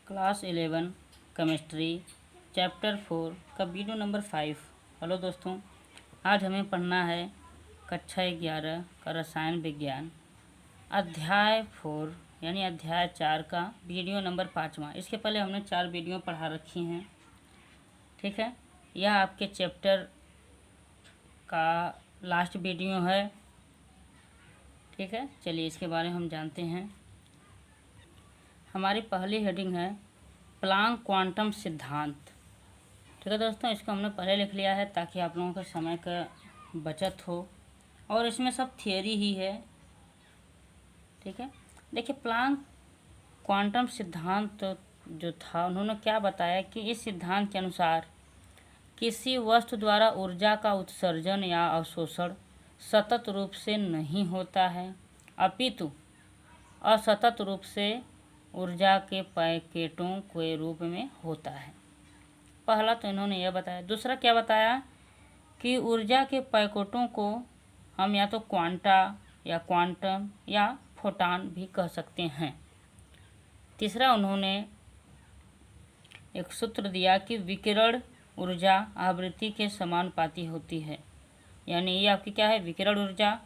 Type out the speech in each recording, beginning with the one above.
Class 11 chemistry chapter 4 का video number 5। Hello दोस्तों, आज हमें पढ़ना है कक्षा 11 का रसायन विज्ञान अध्याय 4 यानी अध्याय 4 का वीडियो नंबर 5वां। इसके पहले हमने 4 वीडियो पढ़ा रखी हैं, ठीक है। यह आपके चैप्टर का लास्ट वीडियो है, ठीक है। चलिए इसके बारे में हम जानते हैं। हमारी पहली हेडिंग है प्लांक क्वांटम सिद्धांत, ठीक है दोस्तों। इसको हमने पहले लिख लिया है ताकि आप लोगों के समय का बचत हो, और इसमें सब थियरी ही है, ठीक है। देखिए, प्लांक क्वांटम सिद्धांत जो था, उन्होंने क्या बताया कि इस सिद्धांत के अनुसार किसी वस्तु द्वारा ऊर्जा का उत्सर्जन या अवशोषण सतत रूप से नहीं होता है, अपितु असतत रूप से ऊर्जा के पैकेटों के रूप में होता है। पहला तो इन्होंने यह बताया। दूसरा क्या बताया कि ऊर्जा के पैकेटों को हम या तो क्वांटा या क्वांटम या फोटान भी कह सकते हैं। तीसरा उन्होंने एक सूत्र दिया कि विकिरण ऊर्जा आवृत्ति के समानुपाती होती है, यानी ये आपकी क्या है, विकिरण ऊर्जा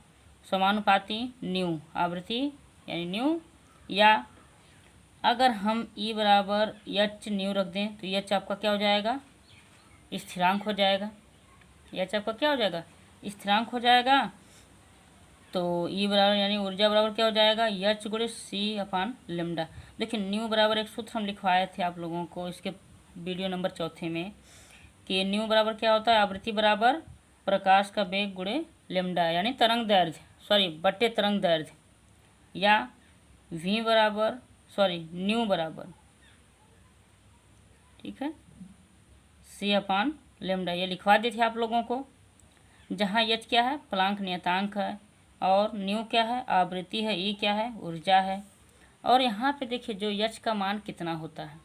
समानुपाती न्यू आवृत्ति यानी न्यू, या अगर हम E बराबर एच न्यू रख दें तो एच आपका क्या हो जाएगा, स्थिरांक हो जाएगा। एच आपका क्या हो जाएगा, स्थिरांक हो जाएगा। तो E बराबर यानी ऊर्जा बराबर क्या हो जाएगा, एच गुणे सी अपान लेमडा। देखिए, न्यू बराबर एक सूत्र हम लिखवाए थे आप लोगों को इसके वीडियो नंबर 4 में, कि न्यू बराबर क्या होता है, आवृत्ति बराबर प्रकाश का वेग गुणे लेमडा यानी तरंग दैर्ध्य बट्टे तरंग दैर्ध्य, या V बराबर न्यू बराबर, ठीक है, सी अपान लेमडा। ये लिखवा दी थी आप लोगों को, जहाँ एच क्या है, प्लांक नियतांक है, और न्यू क्या है, आवृत्ति है, ई क्या है, ऊर्जा है। और यहाँ पे देखिए जो एच का मान कितना होता है,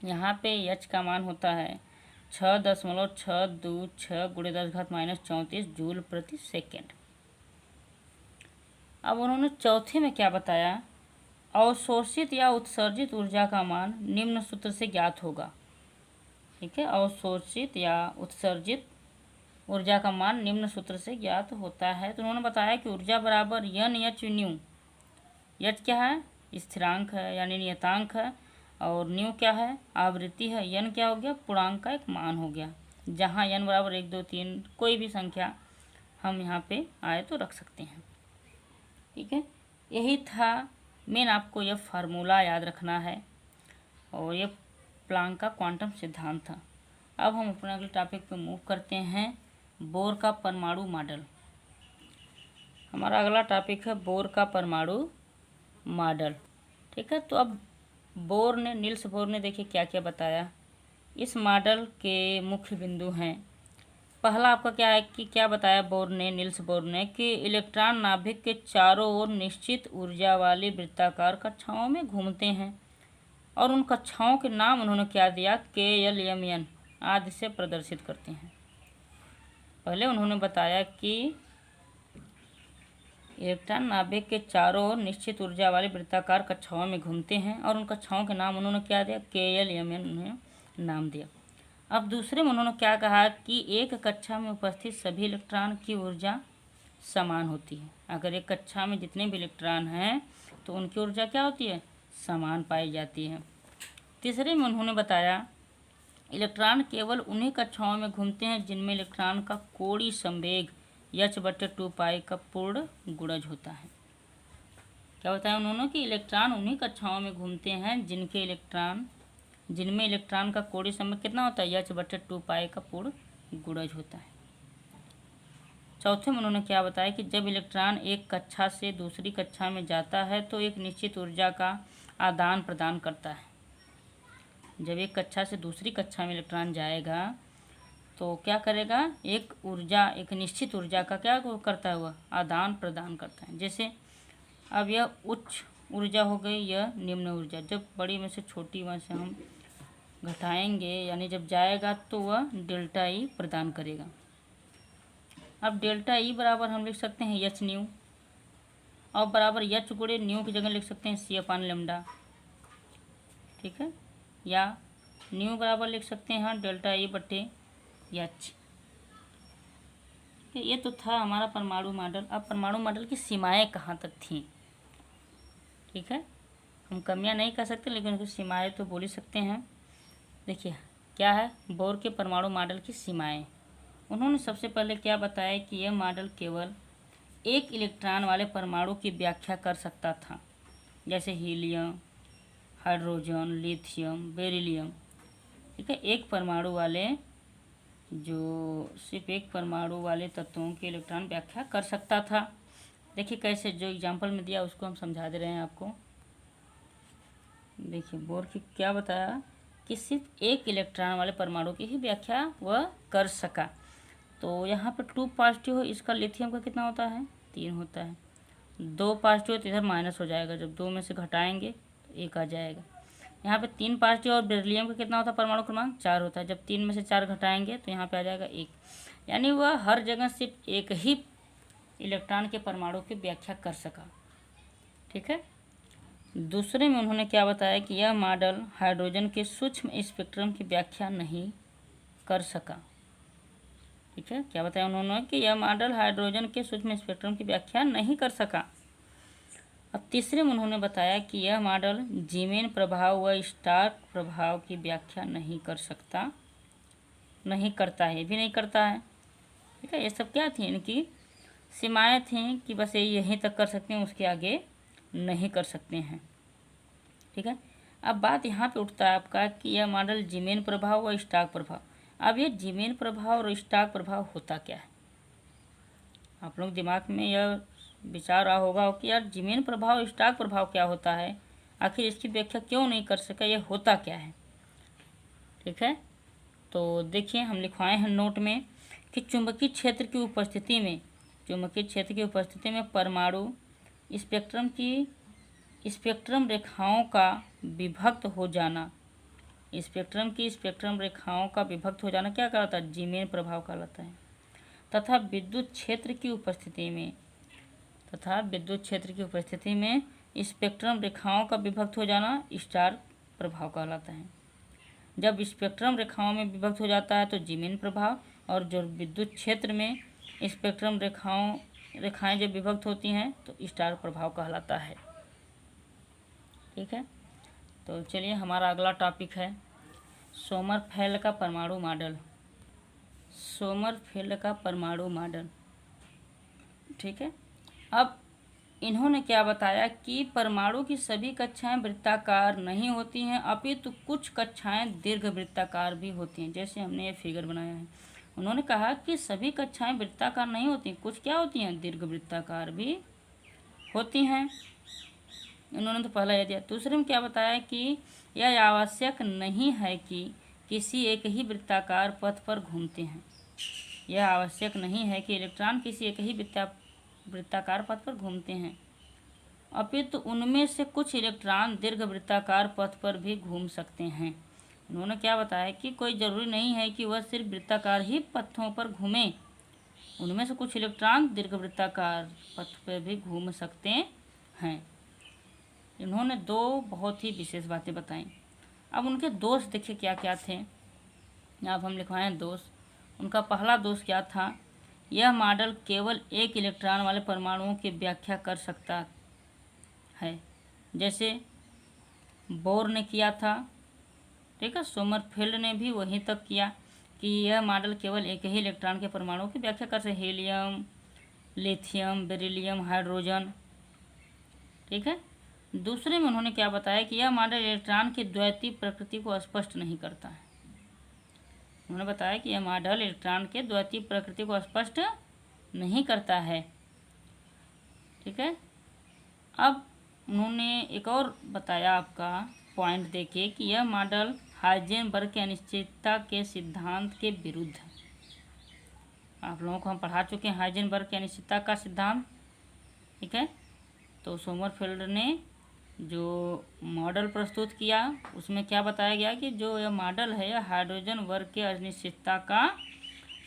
यहाँ पे एच का मान होता है 6.626 गुणे 10⁻⁻34 जूल प्रति सेकेंड। अब उन्होंने चौथे में क्या बताया, अवशोषित या उत्सर्जित ऊर्जा का मान निम्न सूत्र से ज्ञात होगा, ठीक है। अवशोषित या उत्सर्जित ऊर्जा का मान निम्न सूत्र से ज्ञात होता है। तो उन्होंने बताया कि ऊर्जा बराबर एन एच न्यू, एच क्या है, स्थिरांक है यानी नियतांक है, और न्यू क्या है, आवृत्ति है, एन क्या हो गया, पूर्णांक का एक मान हो गया। जहाँ एन बराबर 1 2 3 कोई भी संख्या हम यहाँ पे आए तो रख सकते हैं, ठीक है। यही था मेन, आपको यह फार्मूला याद रखना है, और ये प्लांक का क्वांटम सिद्धांत था। अब हम अपने अगले टॉपिक पे मूव करते हैं, बोर का परमाणु मॉडल। हमारा अगला टॉपिक है बोर का परमाणु मॉडल, ठीक है। तो अब नील्स बोर ने देखिए क्या क्या बताया। इस मॉडल के मुख्य बिंदु हैं, पहला आपका क्या है कि क्या बताया नील्स बोर ने कि इलेक्ट्रॉन नाभिक के चारों ओर निश्चित ऊर्जा वाली वृत्ताकार कक्षाओं में घूमते हैं, और उन कक्षाओं के नाम उन्होंने क्या दिया, KLMN आदि से प्रदर्शित करते हैं। पहले उन्होंने बताया कि इलेक्ट्रॉन नाभिक के चारों ओर निश्चित ऊर्जा वाली वृत्ताकार कक्षाओं में घूमते हैं, और उन कक्षाओं के नाम उन्होंने क्या दिया, KLMN उन्होंने नाम दिया। अब दूसरे में उन्होंने क्या कहा कि एक कक्षा में उपस्थित सभी इलेक्ट्रॉन की ऊर्जा समान होती है। अगर एक कक्षा में जितने भी इलेक्ट्रॉन हैं तो उनकी ऊर्जा क्या होती है, समान पाई जाती है। तीसरे में उन्होंने बताया इलेक्ट्रॉन केवल उन्हीं कक्षाओं में घूमते हैं जिनमें इलेक्ट्रॉन का कोणीय संवेग h/2π का पूर्ण गुणज होता है। क्या बताया उन्होंने कि इलेक्ट्रॉन उन्हीं कक्षाओं में घूमते हैं जिनमें इलेक्ट्रॉन का कोणीय संवेग कितना होता है, h/2π का पूर्ण गुणज होता है। चौथे में उन्होंने क्या बताया कि जब इलेक्ट्रॉन एक कक्षा से दूसरी कक्षा में जाता है तो एक निश्चित ऊर्जा का आदान प्रदान करता है। जब एक कक्षा से दूसरी कक्षा में इलेक्ट्रॉन जाएगा तो क्या करेगा, एक निश्चित ऊर्जा का क्या करता है, वह आदान प्रदान करता है। जैसे अब यह उच्च ऊर्जा हो गई, यह निम्न ऊर्जा। जब बड़ी में से छोटी में से हम घटाएंगे यानी जब जाएगा तो वह डेल्टा ई प्रदान करेगा। अब डेल्टा ई बराबर हम लिख सकते हैं एच न्यू, और बराबर एच गुणे न्यू की जगह लिख सकते हैं सी अपान लेमडा, ठीक है, या न्यू बराबर लिख सकते हैं हाँ डेल्टा ई बटे एच। ये तो था हमारा परमाणु मॉडल। अब परमाणु मॉडल की सीमाएं कहाँ तक थीं, ठीक है, हम कमियां नहीं कर सकते लेकिन उसकी सीमाएं तो बोल ही सकते हैं। देखिए क्या है बोर के परमाणु मॉडल की सीमाएं। उन्होंने सबसे पहले क्या बताया कि यह मॉडल केवल एक इलेक्ट्रॉन वाले परमाणु की व्याख्या कर सकता था, जैसे हीलियम, हाइड्रोजन, लिथियम, बेरिलियम, ठीक है, एक परमाणु वाले, जो सिर्फ एक परमाणु वाले तत्वों के इलेक्ट्रॉन व्याख्या कर सकता था। देखिए कैसे, जो एग्जाम्पल में दिया उसको हम समझा दे रहे हैं आपको। देखिए बोर की क्या बताया कि सिर्फ एक इलेक्ट्रॉन वाले परमाणु की ही व्याख्या वह कर सका। तो यहाँ पर 2 पॉजिटिव हो, इसका लिथियम का कितना होता है 3 होता है, 2 पॉजिटिव तो इधर माइनस हो जाएगा, जब 2 में से घटाएंगे तो 1 आ जाएगा। यहाँ पे 3 पॉजिटिव और बेरिलियम का कितना होता है परमाणु क्रमांक 4 होता है, जब 3 में से 4 घटाएंगे तो यहाँ पे आ जाएगा 1, यानी वह हर जगह सिर्फ एक ही इलेक्ट्रॉन के परमाणु की व्याख्या कर सका, ठीक है। दूसरे में उन्होंने क्या बताया कि यह मॉडल हाइड्रोजन के सूक्ष्म स्पेक्ट्रम की व्याख्या नहीं कर सका, ठीक है, क्या बताया उन्होंने कि यह मॉडल हाइड्रोजन के सूक्ष्म स्पेक्ट्रम की व्याख्या नहीं कर सका। अब तीसरे में उन्होंने बताया कि यह मॉडल जीमेन प्रभाव व स्टार्क प्रभाव की व्याख्या नहीं कर सकता, नहीं करता है, भी नहीं करता है, ठीक है। ये सब क्या थी, इनकी सीमाएं थी कि बस ये यहीं तक कर सकते हैं, उसके आगे नहीं कर सकते हैं, ठीक है। अब बात यहाँ पे उठता है आपका कि यह मॉडल जीमेन प्रभाव व स्टार्क प्रभाव। अब ये जीमेन प्रभाव और स्टार्क प्रभाव होता क्या है, आप लोग दिमाग में यह विचार रहा होगा कि यार जीमेन प्रभाव स्टार्क प्रभाव क्या होता है, आखिर इसकी व्याख्या क्यों नहीं कर सका, यह होता क्या है, ठीक है। तो देखिए हम लिखवाए हैं नोट में कि चुंबकीय क्षेत्र की उपस्थिति में, चुंबकीय क्षेत्र की उपस्थिति में परमाणु स्पेक्ट्रम रेखाओं का विभक्त हो जाना, स्पेक्ट्रम रेखाओं का विभक्त हो जाना क्या कहलाता है, जीमेन प्रभाव कहलाता है। तथा विद्युत क्षेत्र की उपस्थिति में स्पेक्ट्रम रेखाओं का विभक्त हो जाना स्टार्क प्रभाव कहलाता है। जब स्पेक्ट्रम रेखाओं में विभक्त हो जाता है तो जीमेन प्रभाव, और जो विद्युत क्षेत्र में स्पेक्ट्रम रेखाएं जब विभक्त होती हैं तो स्टार्क प्रभाव कहलाता है, ठीक है। तो चलिए हमारा अगला टॉपिक है सोमरफेल्ड का परमाणु मॉडल, सोमरफेल्ड का परमाणु मॉडल, ठीक है। अब इन्होंने क्या बताया कि परमाणु की सभी कक्षाएं वृत्ताकार नहीं होती हैं, अपितु कुछ कक्षाएं दीर्घवृत्ताकार भी होती हैं, जैसे हमने ये फिगर बनाया है। उन्होंने कहा कि सभी कक्षाएं वृत्ताकार नहीं होती, कुछ क्या होती हैं दीर्घवृत्ताकार भी होती हैं, उन्होंने तो पहला यह दिया। दूसरे में क्या बताया कि यह आवश्यक नहीं है कि किसी एक ही वृत्ताकार पथ पर घूमते हैं, यह आवश्यक नहीं है कि इलेक्ट्रॉन किसी एक ही वृत्ताकार पथ पर घूमते हैं, अपितु उनमें से कुछ इलेक्ट्रॉन दीर्घवृत्ताकार पथ पर भी घूम सकते हैं। उन्होंने क्या बताया कि कोई ज़रूरी नहीं है कि वह सिर्फ वृत्ताकार ही पथों पर घूमें, उनमें से कुछ इलेक्ट्रॉन दीर्घवृत्ताकार पथ पर भी घूम सकते हैं। इन्होंने 2 बहुत ही विशेष बातें बताई। अब उनके दोष देखिए क्या क्या थे, अब हम लिखवाएं दोष। उनका पहला दोष क्या था, यह मॉडल केवल एक इलेक्ट्रॉन वाले परमाणुओं की व्याख्या कर सकता है, जैसे बोर ने किया था, ठीक है, सोमरफेल्ड ने भी वहीं तक किया कि यह मॉडल केवल एक ही इलेक्ट्रॉन के परमाणुओं की व्याख्या कर सकते, हीलियम, लिथियम, बेरिलियम, हाइड्रोजन, ठीक है। दूसरे में उन्होंने क्या बताया कि यह मॉडल इलेक्ट्रॉन की द्वैतीय प्रकृति को स्पष्ट नहीं करता है, उन्होंने बताया कि यह मॉडल इलेक्ट्रॉन के द्वैतीय प्रकृति को स्पष्ट नहीं करता है, ठीक है। अब उन्होंने एक और बताया आपका पॉइंट देखिए कि यह मॉडल हाइजेनबर्ग के अनिश्चितता के सिद्धांत के विरुद्ध है। आप लोगों को हम पढ़ा चुके हैं हाइजेनबर्ग के अनिश्चितता का सिद्धांत, ठीक है। तो सोमरफेल्ड ने जो मॉडल प्रस्तुत किया उसमें क्या बताया गया कि जो यह मॉडल है यह हाइड्रोजन वर्ग के अनिश्चितता का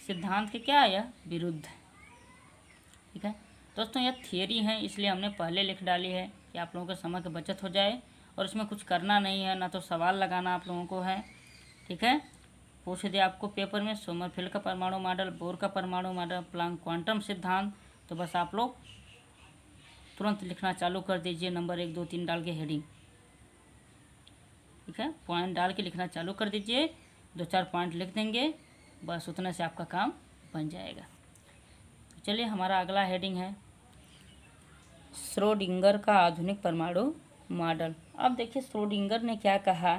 सिद्धांत के क्या है, यह विरुद्ध है, ठीक है। दोस्तों यह थियरी है, इसलिए हमने पहले लिख डाली है कि आप लोगों के समय की बचत हो जाए, और इसमें कुछ करना नहीं है, ना तो सवाल लगाना आप लोगों को है। ठीक है, पूछ दिया आपको पेपर में सोमरफेल्ड का परमाणु मॉडल, बोर का परमाणु मॉडल, प्लांक क्वांटम सिद्धांत, तो बस आप लोग तुरंत लिखना चालू कर दीजिए, नंबर 1 2 3 डाल के हेडिंग। ठीक है, पॉइंट डाल के लिखना चालू कर दीजिए, 2-4 पॉइंट लिख देंगे, बस उतने से आपका काम बन जाएगा। चलिए हमारा अगला हेडिंग है श्रोडिंगर का आधुनिक परमाणु मॉडल। अब देखिए श्रोडिंगर ने क्या कहा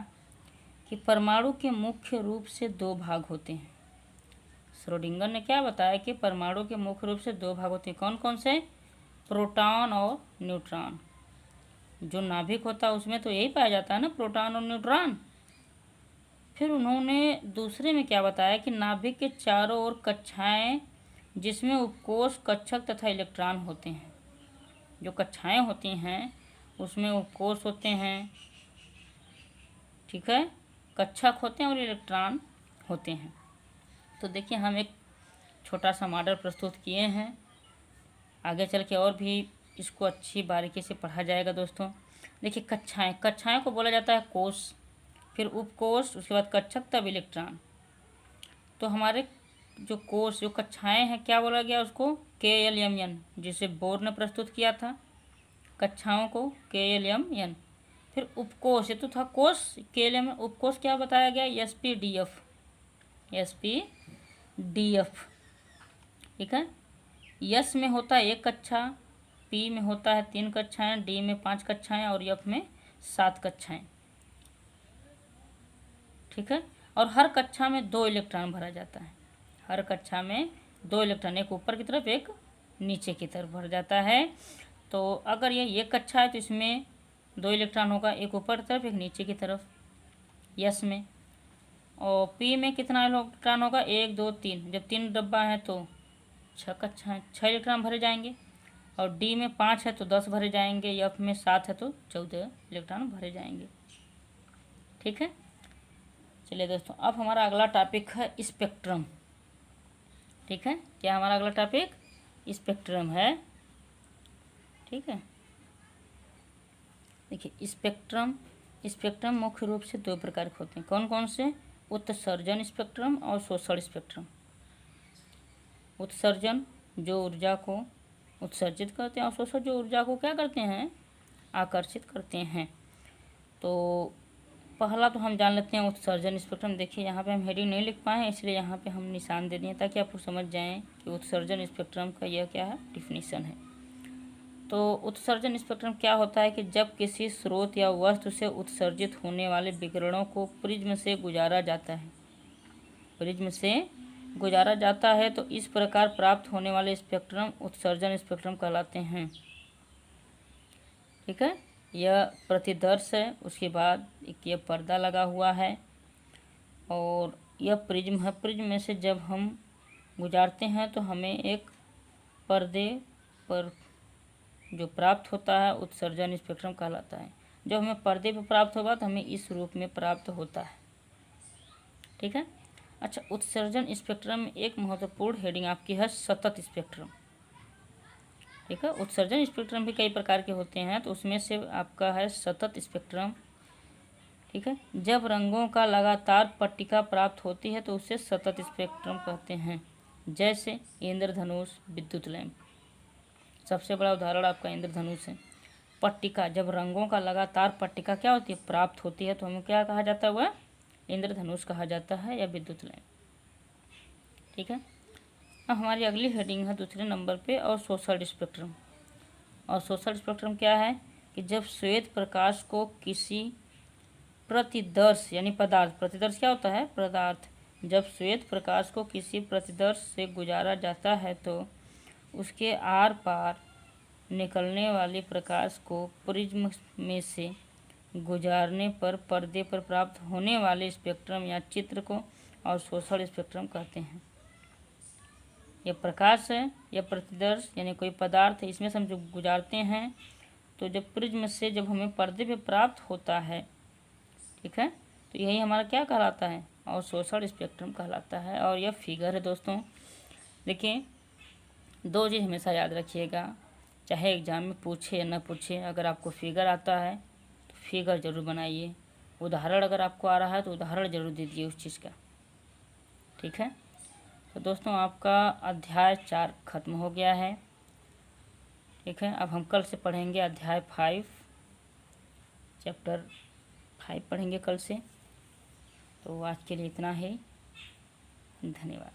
कि परमाणु के मुख्य रूप से 2 भाग होते हैं। श्रोडिंगर ने क्या बताया कि परमाणु के मुख्य रूप से 2 भाग होते हैं। कौन कौन से? प्रोटॉन और न्यूट्रॉन। जो नाभिक होता है उसमें तो यही पाया जाता है ना, प्रोटॉन और न्यूट्रॉन। फिर उन्होंने दूसरे में क्या बताया कि नाभिक के चारों ओर कक्षाएं, जिसमें उपकोष, कक्षक तथा इलेक्ट्रॉन होते हैं। जो कक्षाएं होती हैं उसमें उपकोष होते हैं, ठीक है, कक्षक होते हैं और इलेक्ट्रॉन होते हैं। तो देखिए हम एक छोटा सा मॉडल प्रस्तुत किए हैं, आगे चल के और भी इसको अच्छी बारीकी से पढ़ा जाएगा दोस्तों। देखिए कक्षाएं को बोला जाता है कोष, फिर उपकोष, उसके बाद कक्षक, तब इलेक्ट्रॉन। तो हमारे जो कोष, जो कक्षाएं हैं, क्या बोला गया उसको? KLMN, जिसे बोर ने प्रस्तुत किया था कक्षाओं को, KLMN। फिर उपकोष, ये तो था कोष, KLMN। उपकोष क्या बताया गया? SPDF। ठीक है, यस में होता है 1 कक्षा, P में होता है 3 कक्षाएं, D में 5 कक्षाएं और F में 7 कक्षाएं। ठीक है, और हर कक्षा में 2 इलेक्ट्रॉन भरा जाता है। हर कक्षा में 2 इलेक्ट्रॉन, एक ऊपर की तरफ एक नीचे की तरफ भर जाता है। तो अगर ये 1 कक्षा है तो इसमें 2 इलेक्ट्रॉन होगा, एक ऊपर की तरफ एक नीचे की तरफ यस में। और P में कितना इलेक्ट्रॉन होगा? 1 2 3। जब 3 डब्बा है तो 6 कक्षाएं, 6 इलेक्ट्रॉन भरे जाएंगे। और D में 5 है तो 10 भरे जाएंगे, F में 7 है तो 14 इलेक्ट्रॉन भरे जाएंगे। ठीक है, चलिए दोस्तों अब हमारा अगला टॉपिक है स्पेक्ट्रम। ठीक है, क्या हमारा अगला टॉपिक? स्पेक्ट्रम है। ठीक है, देखिए स्पेक्ट्रम मुख्य रूप से 2 प्रकार के होते हैं। कौन कौन से? उत्सर्जन स्पेक्ट्रम और शोषण स्पेक्ट्रम। उत्सर्जन जो ऊर्जा को उत्सर्जित करते हैं, और शोषण जो ऊर्जा को क्या करते हैं? आकर्षित करते हैं। तो पहला तो हम जान लेते हैं उत्सर्जन स्पेक्ट्रम। देखिए यहाँ पे हम हेडिंग नहीं लिख पाए हैं, इसलिए यहाँ पे हम निशान दे दिए ताकि आप समझ जाएं कि उत्सर्जन स्पेक्ट्रम का यह क्या है, डिफिनीशन है। तो उत्सर्जन स्पेक्ट्रम क्या होता है कि जब किसी स्रोत या वस्तु से उत्सर्जित होने वाले विकिरणों को प्रिज्म से गुजारा जाता है, तो इस प्रकार प्राप्त होने वाले स्पेक्ट्रम उत्सर्जन स्पेक्ट्रम कहलाते हैं। ठीक है, यह प्रतिदर्श है, उसके बाद एक ये पर्दा लगा हुआ है, और यह प्रिज्म है। प्रिज्म में से जब हम गुजारते हैं तो हमें एक पर्दे पर जो प्राप्त होता है उत्सर्जन स्पेक्ट्रम कहलाता है। जब हमें पर्दे पर प्राप्त होगा तो हमें इस रूप में प्राप्त होता है। ठीक है, अच्छा, उत्सर्जन स्पेक्ट्रम में एक महत्वपूर्ण हेडिंग आपकी है सतत स्पेक्ट्रम। ठीक है, उत्सर्जन स्पेक्ट्रम भी कई प्रकार के होते हैं, तो उसमें से आपका है सतत स्पेक्ट्रम। ठीक है, जब रंगों का लगातार पट्टिका प्राप्त होती है तो उसे सतत स्पेक्ट्रम कहते हैं। जैसे इंद्रधनुष, विद्युत लैंप, सबसे बड़ा उदाहरण आपका इंद्रधनुष है। पट्टिका, जब रंगों का लगातार पट्टिका क्या होती है? प्राप्त होती है, तो हमें क्या कहा जाता है? वह इंद्रधनुष कहा जाता है, या विद्युत लैंप। ठीक है, अब हमारी अगली हेडिंग है दूसरे नंबर पे अवशोषण स्पेक्ट्रम। अवशोषण स्पेक्ट्रम क्या है कि जब श्वेत प्रकाश को किसी प्रतिदर्श यानी पदार्थ, प्रतिदर्श क्या होता है? पदार्थ। जब श्वेत प्रकाश को किसी प्रतिदर्श से गुजारा जाता है तो उसके आर पार निकलने वाले प्रकाश को प्रिज्म में से गुजारने पर पर्दे पर प्राप्त होने वाले स्पेक्ट्रम या चित्र को अवशोषण स्पेक्ट्रम कहते हैं। यह प्रकाश है, यह प्रतिदर्श यानी कोई पदार्थ है, इसमें से हम जो गुजारते हैं तो जब प्रिज्म से जब हमें पर्दे पे प्राप्त होता है, ठीक है, तो यही हमारा क्या कहलाता है? अवशोषण स्पेक्ट्रम कहलाता है। और यह फिगर है दोस्तों। देखिए 2 चीज़ हमेशा याद रखिएगा, चाहे एग्ज़ाम में पूछे या ना पूछे। अगर आपको फिगर आता है तो फिगर ज़रूर बनाइए, उदाहरण अगर आपको आ रहा है तो उदाहरण ज़रूर दीजिए उस चीज़ का। ठीक है, तो दोस्तों आपका अध्याय 4 खत्म हो गया है। ठीक है, अब हम कल से पढ़ेंगे अध्याय 5, चैप्टर 5 पढ़ेंगे कल से। तो आज के लिए इतना ही, धन्यवाद।